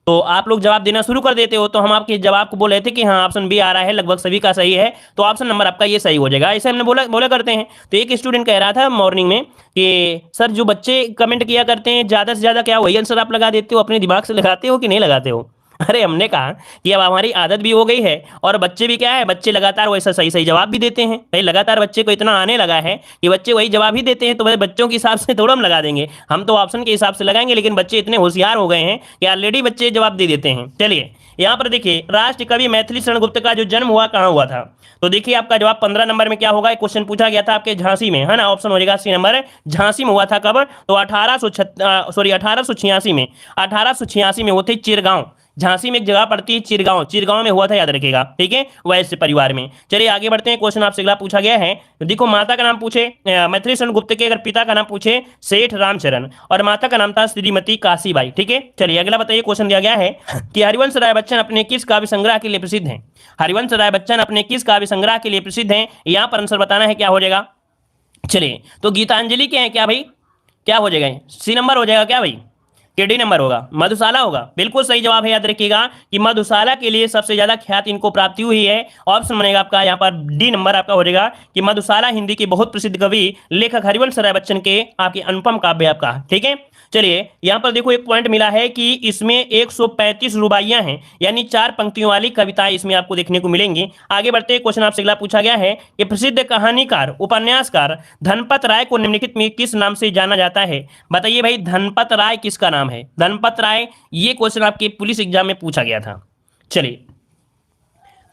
तो आप लोग जवाब देना शुरू कर देते हो, तो हम आपके जवाब को बोल रहे थे कि हाँ ऑप्शन बी आ रहा है, लगभग सभी का सही है, तो ऑप्शन नंबर आपका ये सही हो जाएगा, ऐसे हमने बोला बोला करते हैं। तो एक स्टूडेंट कह रहा था मॉर्निंग में कि सर जो बच्चे कमेंट किया करते हैं ज़्यादा से ज़्यादा क्या वही आंसर आप लगा देते हो, अपने दिमाग से लगाते हो कि नहीं लगाते हो? अरे हमने कहा कि अब हमारी आदत भी हो गई है और बच्चे भी क्या है, बच्चे लगातार वैसा सही सही जवाब भी देते हैं भाई, लगातार बच्चे को इतना आने लगा है कि बच्चे वही जवाब ही देते हैं, तो भाई बच्चों के हिसाब से थोड़ा हम लगा देंगे, हम तो ऑप्शन के हिसाब से लगाएंगे, लेकिन बच्चे इतने होशियार हो गए हैं कि ऑलरेडी बच्चे जवाब दे देते हैं। चलिए यहाँ पर देखिए, राष्ट्र कवि मैथिली शरण गुप्त का जो जन्म हुआ कहाँ हुआ था? तो देखिए आपका जवाब 15 नंबर में क्या होगा, एक क्वेश्चन पूछा गया था आपके झांसी में, है ना, ऑप्शन हो जाएगा सी नंबर, झांसी में हुआ था। कब? तो 1886 में, 1886 में वो थे चिरगांव, झांसी में एक जगह पड़ती है चिरगांव, चिरगांव में हुआ था, याद रखिएगा, ठीक है, वैश्य परिवार में। चलिए आगे बढ़ते हैं, क्वेश्चन आपसे अगला पूछा गया है, देखो माता का नाम पूछे मैथिली शरण गुप्त के, अगर पिता का नाम पूछे सेठ रामचरण और माता का नाम था श्रीमती काशीबाई, ठीक है। चलिए अगला बताइए, क्वेश्चन दिया गया है कि हरिवंश राय बच्चन अपने किस काव्य संग्रह के लिए प्रसिद्ध हैं? हरिवंश राय बच्चन अपने किस काव्य संग्रह के लिए प्रसिद्ध हैं? यहाँ पर आंसर बताना है, क्या हो जाएगा? चलिए तो गीतांजलि के हैं क्या भाई, क्या हो जाएगा? सी नंबर हो जाएगा क्या भाई, के डी नंबर होगा? मधुशाला होगा, बिल्कुल सही जवाब है, याद रखिएगा कि मधुशाला के लिए सबसे ज्यादा ख्याति इनको प्राप्ति हुई है। ऑप्शन बनेगा आपका यहाँ पर डी नंबर आपका हो जाएगा कि मधुशाला हिंदी के बहुत प्रसिद्ध कवि लेखक हरिवंश राय बच्चन के आपके अनुपम काव्य आपका, ठीक है। चलिए यहाँ पर देखो एक पॉइंट मिला है कि इसमें 135 रुबाइयां हैं, यानी 4 पंक्तियों वाली कविताएं इसमें आपको देखने को मिलेंगी। आगे बढ़ते हैं, क्वेश्चन आपसे अगला पूछा गया है कि प्रसिद्ध कहानीकार उपन्यासकार धनपत राय को निम्नलिखित में किस नाम से जाना जाता है? बताइए भाई, धनपत राय किसका नाम है? धनपत राय, ये क्वेश्चन आपके पुलिस एग्जाम में पूछा गया था। चलिए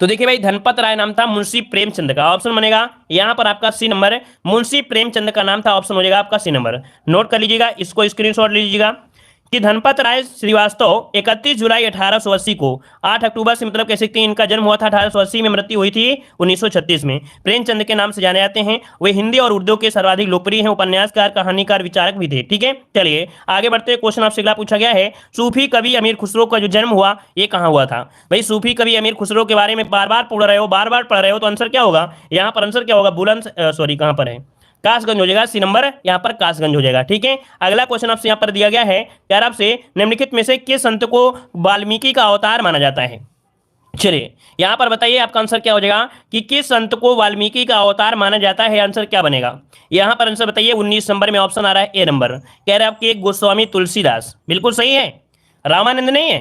तो देखिए भाई, धनपत राय नाम था मुंशी प्रेमचंद का, ऑप्शन बनेगा यहां पर आपका सी नंबर, मुंशी प्रेमचंद का नाम था, ऑप्शन हो जाएगा आपका सी नंबर। नोट कर लीजिएगा, इसको स्क्रीनशॉट लीजिएगा कि धनपत राय श्रीवास्तव 31 जुलाई 1880 को, 8 अक्टूबर से मतलब कह सकते हैं इनका जन्म हुआ था 1880 में, मृत्यु हुई थी 1936 में, प्रेमचंद के नाम से जाने जाते हैं। वे हिंदी और उर्दू के सर्वाधिक लोकप्रिय हैं, उपन्यासकार, कहानीकार, विचारक भी थे, ठीक है। चलिए आगे बढ़ते हैं, क्वेश्चन आपसे अगला पूछा गया है, सूफी कवि अमीर खुसरो का जो जन्म हुआ ये कहाँ हुआ था? भाई सूफी कवि अमीर खुसरो के बारे में बार बार पढ़ रहे हो, बार बार पढ़ रहे हो, तो आंसर क्या होगा यहाँ पर? आंसर क्या होगा? बुलंद सॉरी कहाँ पर है, कासगंज हो जाएगा, सी नंबर यहाँ पर कासगंज हो जाएगा, ठीक है। अगला क्वेश्चन आपसे यहाँ पर दिया गया है, यार आपसे निम्नलिखित में से किस संत को वाल्मीकि का अवतार माना जाता है? चलिए यहाँ पर बताइए आपका आंसर क्या हो जाएगा कि किस संत को वाल्मीकि का अवतार माना जाता है, आंसर क्या बनेगा? यहाँ पर आंसर बताइए, 19 नंबर में ऑप्शन आ रहा है ए नंबर, कह रहे हैं आपके गोस्वामी तुलसीदास, बिल्कुल सही है, रामानंद नहीं है।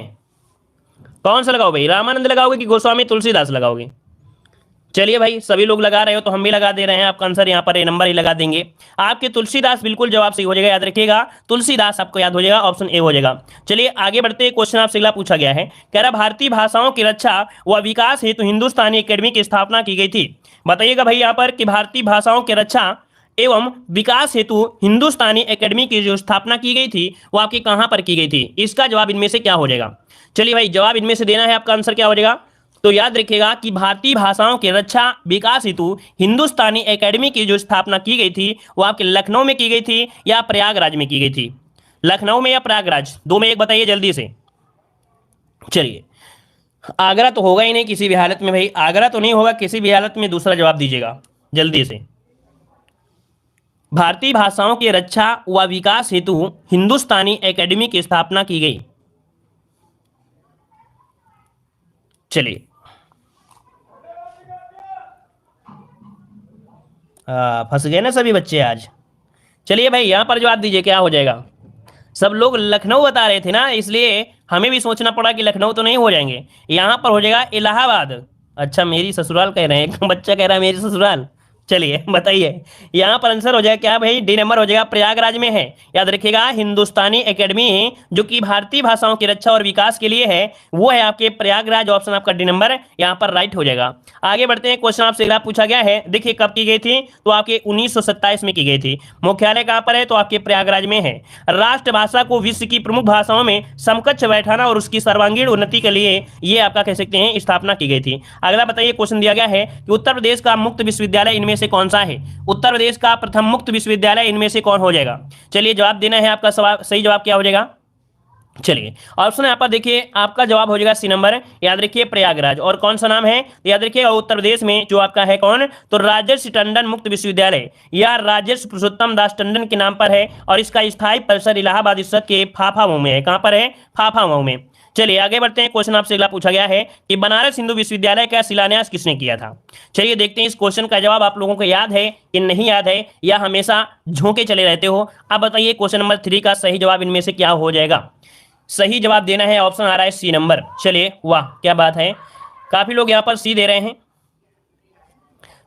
कौन सा लगाओ भाई, रामानंद लगाओगे कि गोस्वामी तुलसीदास लगाओगे? चलिए भाई सभी लोग लगा रहे हो तो हम भी लगा दे रहे हैं, आपका आंसर यहाँ पर ए नंबर ही लगा देंगे। आपके तुलसीदास बिल्कुल जवाब सही हो जाएगा, याद रखिएगा, तुलसीदास आपको याद हो जाएगा, ऑप्शन ए हो जाएगा। चलिए आगे बढ़ते हैं, क्वेश्चन आपसे अगला पूछा गया है, कह रहा भारतीय भाषाओं की रक्षा व विकास हेतु हिंदुस्तानी एकेडमी की स्थापना की गई थी। बताइएगा भाई यहाँ पर कि भारतीय भाषाओं की रक्षा एवं विकास हेतु हिंदुस्तानी एकेडमी की जो स्थापना की गई थी वो आपकी कहाँ पर की गई थी? इसका जवाब इनमें से क्या हो जाएगा? चलिए भाई जवाब इनमें से देना है, आपका आंसर क्या हो जाएगा? तो याद रखिएगा कि भारतीय भाषाओं की रक्षा विकास हेतु हिंदुस्तानी एकेडमी की जो स्थापना की गई थी वो आपके लखनऊ में की गई थी या प्रयागराज में की गई थी? लखनऊ में या प्रयागराज, दो में एक बताइए जल्दी से। चलिए आगरा तो होगा ही नहीं किसी भी हालत में भाई, आगरा तो नहीं होगा किसी भी हालत में, दूसरा जवाब दीजिएगा जल्दी से। भारतीय भाषाओं की रक्षा व विकास हेतु हिंदुस्तानी एकेडमी की स्थापना की गई। चलिए फंस गए ना सभी बच्चे आज। चलिए भाई यहां पर जवाब दीजिए, क्या हो जाएगा? सब लोग लखनऊ बता रहे थे ना, इसलिए हमें भी सोचना पड़ा कि लखनऊ तो नहीं हो जाएंगे, यहां पर हो जाएगा इलाहाबाद। अच्छा मेरी ससुराल कह रहे हैं, एक बच्चा कह रहा है मेरी ससुराल। चलिए बताइए यहाँ पर आंसर हो जाएगा क्या भाई? डी नंबर हो जाएगा, प्रयागराज में है। याद रखिएगा हिंदुस्तानी एकेडमी जो कि भारतीय भाषाओं की रक्षा और विकास के लिए है वो है आपके प्रयागराज, ऑप्शन आपका डी नंबर यहाँ पर राइट हो जाएगा। आगे बढ़ते हैं, क्वेश्चन आपसे अगला पूछा गया है, देखिए कब की गई थी? तो आपके 1927 में की गई थी। मुख्यालय कहाँ पर है? तो आपके प्रयागराज में है। राष्ट्रभाषा को विश्व की प्रमुख भाषाओं में समकक्ष बैठाना और उसकी सर्वांगीण उन्नति के लिए ये आपका कह सकते हैं स्थापना की गई थी। अगला बताइए, क्वेश्चन दिया गया है कि उत्तर प्रदेश का मुक्त विश्वविद्यालय इनमें से कौन सा है? उत्तर प्रदेश का प्रथम मुक्त विश्वविद्यालय इनमें से कौन हो जाएगा? चलिए जवाब देना है, आपका सवाल सही जवाब क्या हो जाएगा? चलिए ऑप्शन यहाँ पर देखिए, आपका जवाब हो जाएगा सी नंबर, याद रखिए प्रयागराज। और कौन सा नाम है याद रखिए उत्तर प्रदेश में जो आपका है कौन? तो राजर्षि टंडन मुक्त विश्वविद्यालय या राजर्षि पुरुषोत्तम दास टंडन के नाम पर है और इसका स्थायी परिसर इलाहाबाद रिसर्च के फाफा मऊ में है। कहां पर है? फाफा मऊ में। चलिए आगे बढ़ते हैं। क्वेश्चन आपसे अगला पूछा गया है कि बनारस हिंदू विश्वविद्यालय का शिलान्यास किसने किया था। चलिए देखते हैं इस क्वेश्चन का जवाब आप लोगों को याद है कि नहीं याद है, या हमेशा झोंके चले रहते हो। अब बताइए क्वेश्चन नंबर 3 का सही जवाब इनमें से क्या हो जाएगा। सही जवाब देना है, ऑप्शन आ रहा है सी नंबर। चलिए वाह क्या बात है, काफी लोग यहाँ पर सी दे रहे हैं।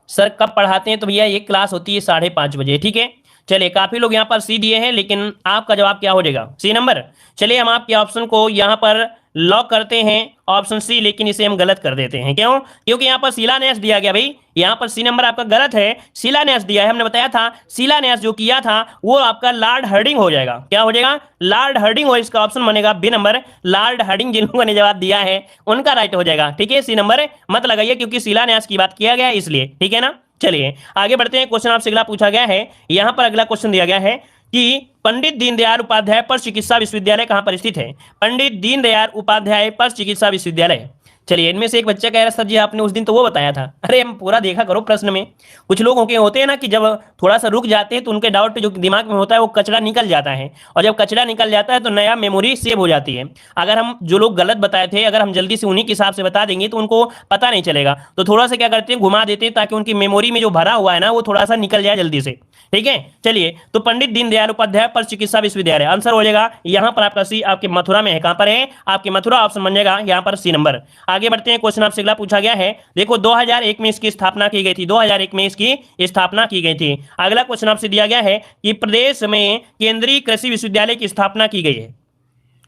सर कब पढ़ाते हैं, तो भैया ये क्लास होती है 5:30 बजे, ठीक है। चलिए काफी लोग यहाँ पर सी दिए हैं, लेकिन आपका जवाब क्या हो जाएगा, सी नंबर। चलिए हम आपके ऑप्शन को यहाँ पर लॉक करते हैं, ऑप्शन सी, लेकिन इसे हम गलत कर देते हैं। क्यों? क्योंकि यहाँ पर शिलान्यास दिया गया भाई, यहाँ पर सी नंबर आपका गलत है, शिलान्यास दिया है। हमने बताया था शिलान्यास जो किया था वो आपका लॉर्ड हार्डिंग हो जाएगा। क्या हो जाएगा, लॉर्ड हार्डिंग, और इसका ऑप्शन बनेगा बी नंबर, लॉर्ड हार्डिंग। जिन लोगों ने जवाब दिया है उनका राइट हो जाएगा, ठीक है। सी नंबर मत लगाइए क्योंकि शिलान्यास की बात किया गया है इसलिए, ठीक है ना। चलिए आगे बढ़ते हैं। क्वेश्चन आपसे अगला पूछा गया है, यहां पर अगला क्वेश्चन दिया गया है कि पंडित दीनदयाल उपाध्याय पशु चिकित्सा विश्वविद्यालय कहां पर स्थित है। पंडित दीनदयाल उपाध्याय पशु चिकित्सा विश्वविद्यालय। चलिए इनमें से एक बच्चा कह रहा सर जी आपने उस दिन तो वो बताया था। अरे हम पूरा देखा करो प्रश्न में। कुछ लोगों के होते हैं ना कि जब थोड़ा सा रुक जाते हैं तो उनके डाउट जो दिमाग में होता है वो कचरा निकल जाता है, और जब कचरा निकल जाता है तो नया मेमोरी सेव हो जाती है। अगर हम जो लोग गलत बताए थे अगर हम जल्दी से उन्हीं के हिसाब से बता देंगे तो उनको पता नहीं चलेगा, तो थोड़ा सा क्या करते हैं घुमा देते हैं ताकि उनकी मेमोरी में जो भरा हुआ है ना वो थोड़ा सा निकल जाए जल्दी से, ठीक है। चलिए तो पंडित दीनदयाल उपाध्याय पशु चिकित्सा विश्वविद्यालय आंसर हो जाएगा यहाँ पर आपका सी, आपके मथुरा में है। कहां पर है, आपके मथुरा, ऑप्शन बन जाएगा यहाँ पर सी नंबर। आगे बढ़ते हैं। क्वेश्चन आपसे अगला पूछा गया है, देखो 2001 में इसकी स्थापना की गई थी, 2001 में इसकी स्थापना की गई थी। अगला क्वेश्चन आपसे दिया गया है कि प्रदेश में केंद्रीय कृषि विश्वविद्यालय की स्थापना की गई है।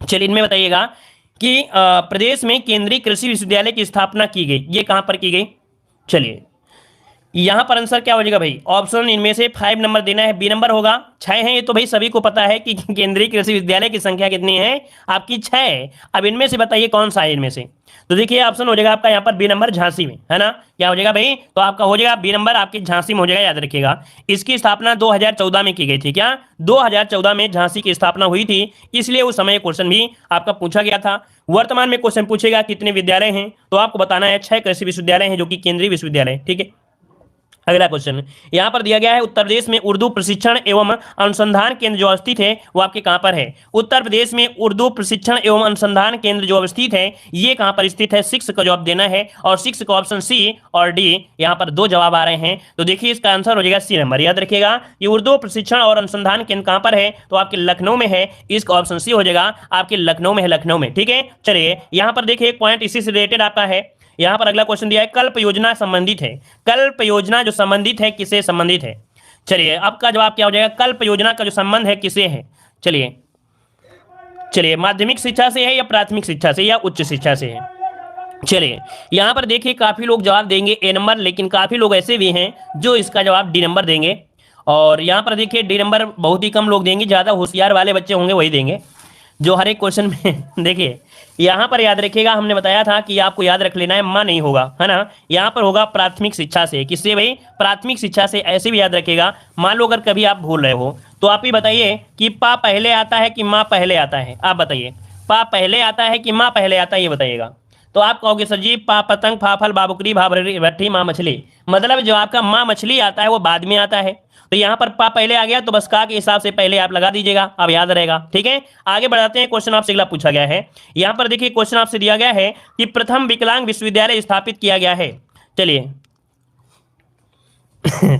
चलिए इनमें बताइएगा कि प्रदेश में केंद्रीय कृषि विश्वविद्यालय की स्थापना की गई, ये कहां पर की गई। चलिए यहां पर आंसर क्या हो जाएगा भाई, ऑप्शन इनमें से 5 नंबर देना है, बी नंबर होगा। 6 है ये तो भाई सभी को पता है कि केंद्रीय कृषि विश्वविद्यालय की संख्या कितनी है, आपकी 6 है। अब इनमें से बताइए कौन सा है इनमें से, तो देखिए ऑप्शन हो जाएगा आपका यहाँ पर बी नंबर, झांसी में, है ना। क्या हो जाएगा भाई, तो आपका हो जाएगा बी नंबर, आपकी झांसी में हो जाएगा, याद रखिएगा। इसकी स्थापना 2014 में की गई थी। क्या 2014 में झांसी की स्थापना हुई थी, इसलिए उस समय क्वेश्चन भी आपका पूछा गया था। वर्तमान में क्वेश्चन पूछेगा कितने विद्यालय हैं, तो आपको बताना है 6 कृषि विश्वविद्यालय हैं जो कि केंद्रीय विश्वविद्यालय, ठीक है। अगला क्वेश्चन यहां पर दिया गया है, उत्तर प्रदेश में उर्दू प्रशिक्षण एवं अनुसंधान केंद्र जो स्थित है वो आपके कहां पर है। उत्तर प्रदेश में उर्दू प्रशिक्षण एवं अनुसंधान केंद्र जो स्थित है ये कहां पर स्थित है, 6 का जवाब देना है, और 6 का ऑप्शन सी और डी, यहां पर 2 जवाब आ रहे हैं। तो देखिए इसका आंसर हो जाएगा सी नंबर। याद रखिएगा ये उर्दू प्रशिक्षण और अनुसंधान केंद्र कहां पर है, तो आपके लखनऊ में है, इसका ऑप्शन सी हो जाएगा, आपके लखनऊ में है, लखनऊ में, ठीक है। चलिए यहां पर देखिए एक पॉइंट इसी से रिलेटेड आपका है। यहां पर अगला क्वेश्चन दिया है, कल्प योजना संबंधित है। कल्प योजना जो संबंधित है किससे संबंधित है। चलिए आपका जवाब क्या हो जाएगा, कल्प योजना का जो संबंध है किससे है। चलिए माध्यमिक शिक्षा से है या प्राथमिक शिक्षा से या उच्च शिक्षा से है। चलिए यहां पर देखिए काफी लोग जवाब देंगे ए नंबर, लेकिन काफी लोग ऐसे भी हैं जो इसका जवाब डी नंबर देंगे, और यहां पर देखिए डी नंबर बहुत ही कम लोग देंगे, ज्यादा होशियार वाले बच्चे होंगे वही देंगे जो हर एक क्वेश्चन में देखिए यहां पर याद रखिएगा, हमने बताया था कि आपको याद रख लेना है, मां नहीं होगा, है ना। यहां पर होगा प्राथमिक शिक्षा से। किससे भाई, प्राथमिक शिक्षा से। ऐसे भी याद रखिएगा, मान लो अगर कभी आप भूल रहे हो तो आप ही बताइए कि पा पहले आता है कि मां पहले आता है, आप बताइए पा पहले आता है कि मां पहले आता है, ये बताइएगा। तो आप कहोगे सर जी पा पतंग फा फल बाबुकरी भा भट्टी मां मछली, मतलब जो आपका मां मछली आता है वो बाद में आता है। तो यहां पर पा पहले आ गया तो बस का के हिसाब से पहले आप लगा दीजिएगा, अब याद रहेगा, ठीक है। आगे बढ़ाते हैं। क्वेश्चन आपसे अगला पूछा गया है, यहां पर देखिए क्वेश्चन आपसे दिया गया है कि प्रथम विकलांग विश्वविद्यालय स्थापित किया गया है। चलिए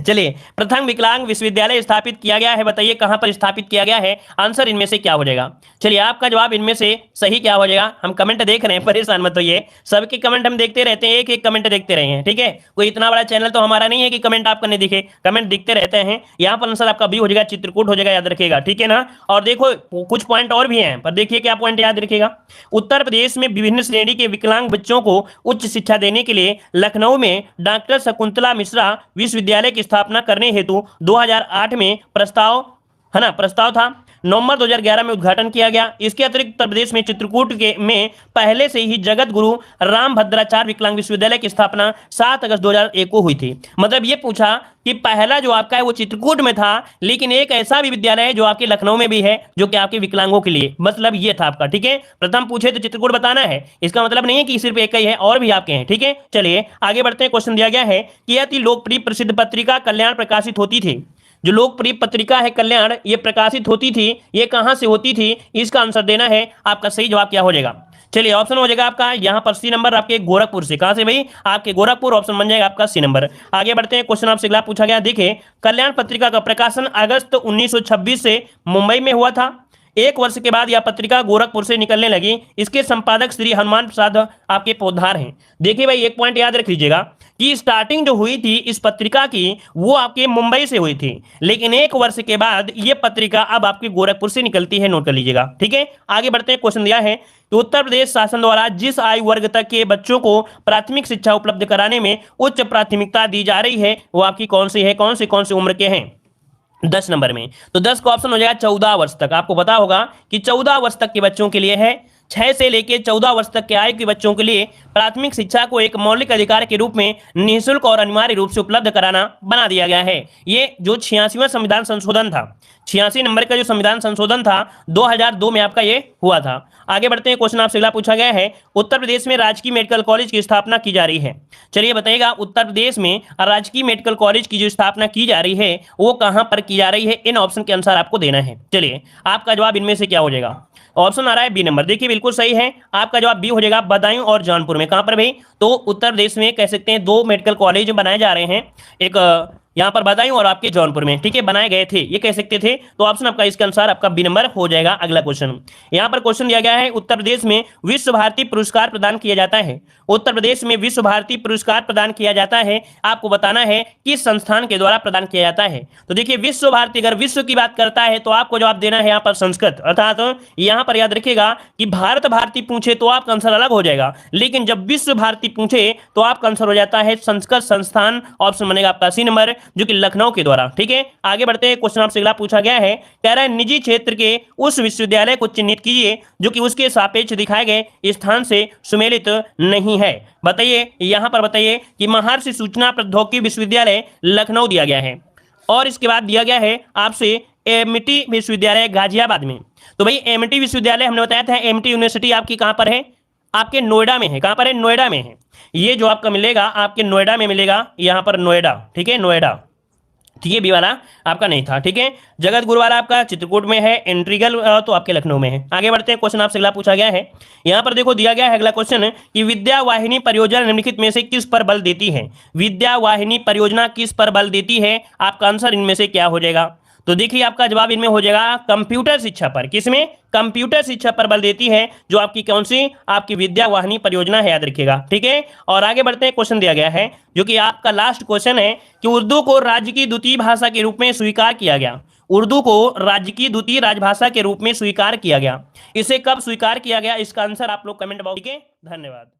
चलिए प्रथम विकलांग विश्वविद्यालय स्थापित किया गया है, बताइए कहां पर स्थापित किया गया है, आंसर इनमें से क्या हो जाएगा। चलिए आपका जवाब इनमें से सही क्या हो जाएगा, हम कमेंट देख रहे हैं, परेशान मत होइए, सबके कमेंट हम देखते रहते हैं, एक एक कमेंट देखते रहे हैं, ठीक है। कोई इतना बड़ा चैनल तो हमारा नहीं है कि कमेंट आपको नहीं दिखे, कमेंट दिखते रहते हैं। यहाँ पर आंसर आपका बी हो जाएगा, चित्रकूट हो जाएगा, याद रखिएगा, ठीक है ना। और देखो कुछ पॉइंट और भी हैं, पर देखिए क्या पॉइंट याद रखिएगा। उत्तर प्रदेश में विभिन्न श्रेणी के विकलांग बच्चों को उच्च शिक्षा देने के लिए लखनऊ में डॉक्टर शकुंतला मिश्रा विश्वविद्यालय की स्थापना करने हेतु 2008 में प्रस्ताव था। नवंबर 2011 में उद्घाटन किया गया। इसके अतिरिक्त उत्तर प्रदेश में चित्रकूट में पहले से ही जगत गुरु राम भद्राचार्य विकलांग विश्वविद्यालय की स्थापना 7 अगस्त 2001 को हुई थी। मतलब ये पूछा कि पहला जो आपका है वो चित्रकूट में था, लेकिन एक ऐसा भी विद्यालय है जो आपके लखनऊ में भी है जो कि आपके विकलांगों के लिए, मतलब ये था आपका, ठीक है। प्रथम पूछे तो चित्रकूट बताना है, इसका मतलब नहीं है कि सिर्फ एक ही है, और भी आपके हैं, ठीक है। चलिए आगे बढ़ते हैं। क्वेश्चन दिया गया है कि अति लोकप्रिय प्रसिद्ध पत्रिका कल्याण प्रकाशित होती थी। जो लोकप्रिय पत्रिका है कल्याण, ये प्रकाशित होती थी, ये कहां से होती थी, इसका आंसर देना है। आपका सही जवाब क्या हो जाएगा। चलिए ऑप्शन हो जाएगा आपका यहाँ पर सी नंबर आपके गोरखपुर से। कहां से भाई? आपके गोरखपुर, ऑप्शन बन जाएगा आपका सी नंबर। आगे बढ़ते हैं, क्वेश्चन आपसे अगला पूछा गया, देखिए कल्याण पत्रिका का प्रकाशन अगस्त 1926 से मुंबई में हुआ था। एक वर्ष के बाद यह पत्रिका गोरखपुर से निकलने लगी। इसके संपादक श्री हनुमान प्रसाद आपके पोद्दार हैं। देखिए भाई एक पॉइंट याद रख लीजिएगा कि स्टार्टिंग जो हुई थी इस पत्रिका की वो आपके मुंबई से हुई थी, लेकिन एक वर्ष के बाद ये पत्रिका अब आपके गोरखपुर से निकलती है, नोट कर लीजिएगा। ठीक है, आगे बढ़ते हैं। क्वेश्चन दिया है कि उत्तर प्रदेश शासन द्वारा जिस आयु वर्ग तक के बच्चों को प्राथमिक शिक्षा उपलब्ध कराने में उच्च प्राथमिकता दी जा रही है वो आपकी कौन सी है? कौन सी उम्र के हैं? 10 नंबर में। तो 10 का ऑप्शन हो जाएगा 14 वर्ष तक। आपको पता होगा कि 14 वर्ष तक के बच्चों के लिए है, 6 से लेकर 14 वर्ष तक के आयु के बच्चों के लिए प्राथमिक शिक्षा को एक मौलिक अधिकार के रूप में निःशुल्क और अनिवार्य रूप से उपलब्ध कराना बना दिया गया है। ये जो 86वां संविधान संशोधन था, 86 नंबर का जो संविधान संशोधन था 2002 में आपका ये हुआ था। आगे बढ़ते हैं, क्वेश्चन आपसे अगला पूछा गया है, उत्तर प्रदेश में राजकीय मेडिकल कॉलेज की स्थापना की जा रही है। चलिए बताइएगा, उत्तर प्रदेश में राजकीय मेडिकल कॉलेज की जो स्थापना की जा रही है वो कहां पर की जा रही है? इन ऑप्शन के अनुसार आपको देना है। चलिए आपका जवाब इनमें से क्या हो जाएगा? ऑप्शन आ रहा है बी नंबर। देखिए बिल्कुल सही है, आपका जवाब बी हो जाएगा, बदायूं और जौनपुर में। कहां पर भाई? तो उत्तर प्रदेश में कह सकते हैं 2 मेडिकल कॉलेज बनाए जा रहे हैं, एक यहाँ पर बदायूं और आपके जौनपुर में। ठीक है, बनाए गए थे ये कह सकते थे। तो ऑप्शन आपका इसके अनुसार आपका बी नंबर हो जाएगा। अगला क्वेश्चन, यहाँ पर क्वेश्चन दिया गया है, उत्तर प्रदेश में विश्व भारती पुरस्कार प्रदान किया जाता है। उत्तर प्रदेश में विश्व भारती पुरस्कार प्रदान किया जाता है, आपको बताना है किस संस्थान के द्वारा प्रदान किया जाता है। तो देखिए विश्व भारती अगर विश्व की बात करता है तो आपको जवाब देना है यहाँ पर संस्कृत, अर्थात यहाँ पर याद रखिएगा कि भारत भारती पूछे तो आपका आंसर अलग हो जाएगा, लेकिन जब विश्व भारती पूछे तो आपका आंसर हो जाता है संस्कृत संस्थान। ऑप्शन बनेगा आपका सी नंबर, जो कि लखनऊ के द्वारा। ठीक है, आगे बढ़ते हैं, क्वेश्चन आपसे अगला पूछा गया है, कह रहा है निजी क्षेत्र के उस विश्वविद्यालय को चिन्हित कीजिए जो कि उसके सापेक्ष दिखाए गए स्थान से सुमेलित नहीं है। बताइए यहां पर बताइए कि महर्षि सूचना प्रौद्योगिकी विश्वविद्यालय लखनऊ दिया गया है और इसके बाद दिया गया है आपसे एमटी विश्वविद्यालय गाजियाबाद में। तो भाई एमटी विश्वविद्यालय हमने बताया था, एमटी यूनिवर्सिटी आपकी कहां पर है? आपके नोएडा में है। कहां पर है? नोएडा में है। ये जो आपका मिलेगा आपके नोएडा में मिलेगा, यहां पर नोएडा। ठीक है, नोएडा। ठीक है, बी वाला आपका नहीं था। ठीक है, जगत गुरु वाला आपका चित्रकूट में है, इंट्रीगल तो आपके लखनऊ में है। आगे बढ़ते हैं, क्वेश्चन आपसे अगला पूछा गया है, यहाँ पर देखो दिया गया है अगला क्वेश्चन कि विद्या वाहिनी परियोजना निम्नलिखित में से किस पर बल देती है? विद्या वाहिनी परियोजना किस पर बल देती है? आपका आंसर इनमें से क्या हो जाएगा? तो देखिए आपका जवाब इनमें हो जाएगा कंप्यूटर शिक्षा पर। किसमें? कंप्यूटर शिक्षा पर बल देती है, जो आपकी कौन सी? आपकी विद्या वाहिनी परियोजना है, याद रखिएगा। ठीक है, और आगे बढ़ते हैं, क्वेश्चन दिया गया है जो कि आपका लास्ट क्वेश्चन है कि उर्दू को राज्य की द्वितीय भाषा के रूप में स्वीकार किया गया। उर्दू को राज्य की द्वितीय राजभाषा के रूप में स्वीकार किया गया, इसे कब स्वीकार किया गया? इसका आंसर आप लोग कमेंट बॉक्स में। धन्यवाद।